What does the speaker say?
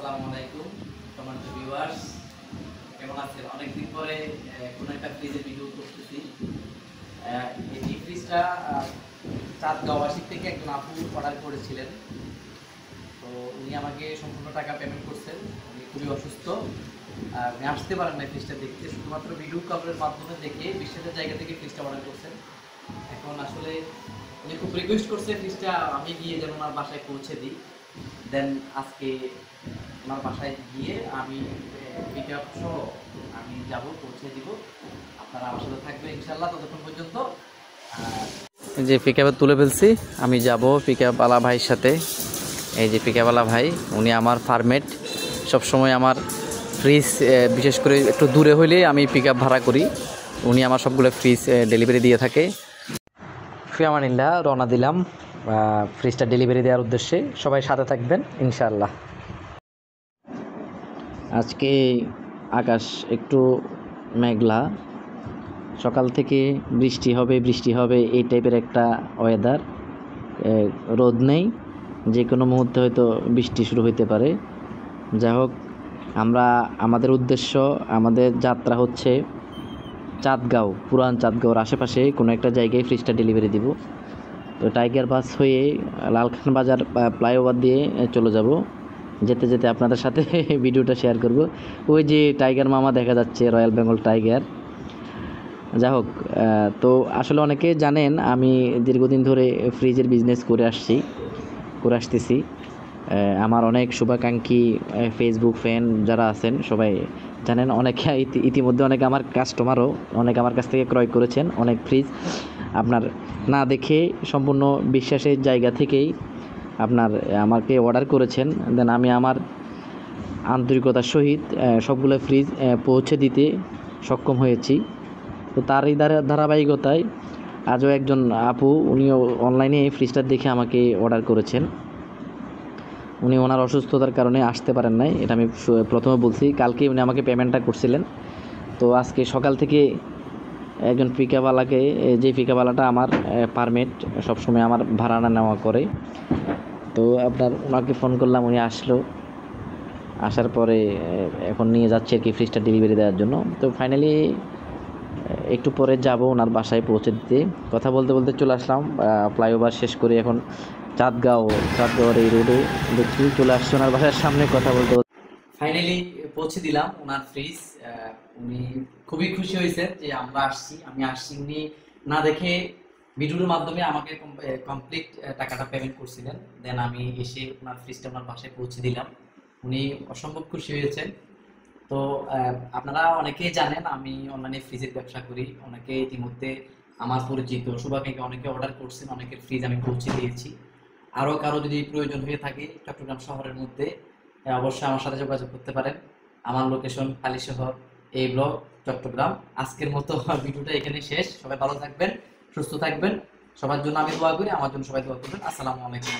আসসালামু আলাইকুম সম্মানিত ভিউয়ার্স, কেমন আছেন? অনেকদিন পরে কোন একটা ফ্রিজের ভিডিও করতেছি। এই ফ্রিজটা চাঁদগাঁও থেকে একজন আপু অর্ডার করেছিলেন। তো উনি আমাকে সম্পূর্ণ টাকা পেমেন্ট করছেন। উনি খুবই অসুস্থ, উনি আসতে পারেন না ফ্রিজটা দেখতে, শুধুমাত্র ভিডিও কলের মাধ্যমে দেখে বিশ্বাসের জায়গা থেকে ফ্রিজটা অর্ডার করছেন। এখন আসলে উনি খুব রিকোয়েস্ট করছে ফ্রিজটা আমি গিয়ে যেন ওনার বাসায় পৌঁছে দিই। দেন আজকে ওনার বাসায় গিয়ে আমি পিক আপ সহ আমি যাব, পৌঁছে দিব। আপনারা আমার সাথে থাকবেন ইনশাল্লাহ ততক্ষণ পর্যন্ত। যে পিক আপে তুলে ফেলছি, আমি যাব পিক আপওয়ালা ভাইয়ের সাথে। এই যে পিক আপওয়ালা ভাই, উনি আমার ফার্মেট। সবসময় আমার ফ্রিজ, বিশেষ করে একটু দূরে হইলে আমি পিক আপ ভাড়া করি, উনি আমার সবগুলো ফ্রিজ ডেলিভারি দিয়ে থাকে। ফিয়ামানিল্লাহ, রওনা দিলাম ফ্রিজটা ডেলিভারি দেওয়ার উদ্দেশ্যে। সবাই সাথে থাকবেন ইনশাআল্লাহ। আজকে আকাশ একটু মেঘলা, সকাল থেকে বৃষ্টি হবে এই টাইপের একটা ওয়েদার। রোদ নেই, যে কোনো মুহূর্তে হয়তো বৃষ্টি শুরু হতে পারে। যাই হোক, আমাদের উদ্দেশ্য, আমাদের যাত্রা হচ্ছে চাঁদগাঁও, পুরান চাঁদগাঁওর আশেপাশে কোনো একটা জায়গায় ফ্রিজটা ডেলিভারি দিব। তো টাইগার বাস হয়ে লালখান বাজার ফ্লাইওভার দিয়ে চলে যাব। যেতে যেতে আপনাদের সাথে ভিডিওটা শেয়ার করব। ওই যে টাইগার মামা দেখা যাচ্ছে, রয়্যাল বেঙ্গল টাইগার। যাই হোক, তো আসলে অনেকে জানেন আমি দীর্ঘদিন ধরে ফ্রিজের বিজনেস করে আসতেছি। আমার অনেক শুভাকাঙ্ক্ষী ফেসবুক ফ্যান যারা আছেন সবাই জানেন। অনেকে ইতিমধ্যে অনেকে আমার কাস্টমারও অনেক আমার কাছ থেকে ক্রয় করেছেন অনেক ফ্রিজ। আপনার না দেখে সম্পূর্ণ বিশ্বাসের জায়গা থেকেই আমাকে অর্ডার করেছেন। দেন আমি আমার আন্তরিকতার সহিত সবগুলো ফ্রিজ পৌঁছে দিতে সক্ষম হয়েছি। তো তারই ধারাবাহিকতায় আজও একজন আপু, উনিও অনলাইনে এই ফ্রিজটা দেখে আমাকে অর্ডার করেছেন। উনি ওনার অসুস্থতার কারণে আসতে পারেন নাই, এটা আমি প্রথমে বলছি। কালকে উনি আমাকে পেমেন্টটা করছিলেন। তো আজকে সকাল থেকে একজন পিকআপওয়ালাকে, যে পিকআপওয়ালাটা আমার পারমিট সবসময় আমার ভাড়া নেওয়া করে, তো ওনাকে ফোন করলাম, উনি আসলো। আসার পরে এখন নিয়ে যাচ্ছে আর কি ফ্রিজটা ডেলিভারি দেওয়ার জন্য। তো ফাইনালি একটু পরে যাব ওনার বাসায় পৌঁছে দিতে। কথা বলতে বলতে চলে আসলাম ফ্লাইওভার শেষ করে। এখন চাঁদগাঁওর এই রোডে দেখছি চলে আসছে ওনার বাসার সামনে। কথা বলতে বলতে ফাইনালি পৌঁছে দিলাম ওনার ফ্রিজ। উনি খুবই খুশি হয়েছে যে আমি আসছি। উনি না দেখে ভিডিওর মাধ্যমে আমাকে কমপ্লিট টাকাটা পেমেন্ট করছিলেন। দেন আমি এসে ওনার ফ্রিজটা ওনার বাসায় পৌঁছে দিলাম। উনি অসম্ভব খুশি হয়েছেন। তো আপনারা অনেকেই জানেন আমি অনলাইনে ফ্রিজের ব্যবসা করি। অনেকে ইতিমধ্যে আমার পরিচিত শুভাকাঙ্ক্ষী অনেকে অর্ডার করছেন, অনেকের ফ্রিজ আমি পৌঁছে দিয়েছি। আরও কারো যদি প্রয়োজন হয়ে থাকে চট্টগ্রাম শহরের মধ্যে, অবশ্যই আমার সাথে যোগাযোগ করতে পারেন। আমার লোকেশন কালীশহর, এই ব্লক, চট্টগ্রাম। আজকের মতো ভিডিওটা এখানে শেষ। সবাই ভালো থাকবেন, সুস্থ থাকবেন। সবার জন্য আমি দোয়া করি, আমার জন্য সবাই দোয়া করবেন। আসসালামু আলাইকুম।